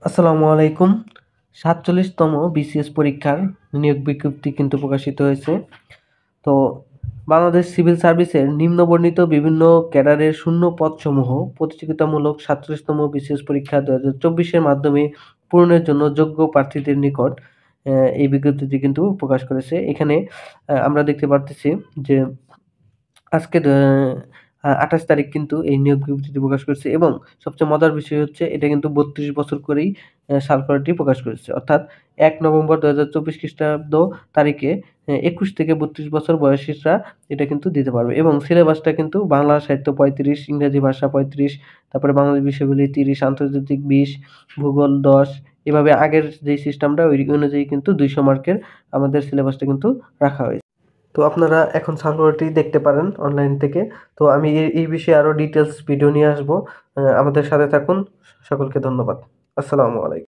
আসসালামু আলাইকুম। ৪৭তম বিসিএস পরীক্ষার নিয়োগ বিজ্ঞপ্তি কিন্তু প্রকাশিত হয়েছে। তো বাংলাদেশ সিভিল সার্ভিসের নিম্নবর্ণিত বিভিন্ন ক্যাডারের শূন্য পদসমূহ প্রতিযোগিতামূলক ৪৭তম বিসিএস পরীক্ষা ২০২৪-এর মাধ্যমে পূরণের জন্য যোগ্য প্রার্থীদের নিকট এই বিজ্ঞপ্তিটি কিন্তু প্রকাশ করেছে। এখানে আমরা দেখতে পারতেছি যে আজকে ২৮ তারিখ কিন্তু এই নিয়োগ বিজ্ঞপ্তিটি প্রকাশ করেছে এবং সবচেয়ে মজার বিষয় হচ্ছে এটা কিন্তু ৩২ বছর করেই সার্কুলারটি প্রকাশ করেছে। অর্থাৎ ১ নভেম্বর ২০২৪ খ্রিস্টাব্দ তারিখে ২১ থেকে ৩২ বছর বয়সীরা এটা কিন্তু দিতে পারবে এবং সিলেবাসটা কিন্তু বাংলা সাহিত্য ৩৫, ইংরেজি ভাষা ৩৫, তারপরে বাংলাদেশ বিষয়াবলী ৩০, আন্তর্জাতিক ২০, ভূগোল ১০, এভাবে আগের যেই সিস্টেমটা ওই অনুযায়ী কিন্তু ২০০ মার্কের আমাদের সিলেবাসটা কিন্তু রাখা হয়েছে। তো আপনারা এখন সার্কুলারটি দেখতে পারেন অনলাইন থেকে। তো আমি এই বিষয়ে আরো ডিটেইলস ভিডিও নিয়ে আসবো। আমাদের সাথে থাকুন। সকলকে ধন্যবাদ। আসসালামু আলাইকুম।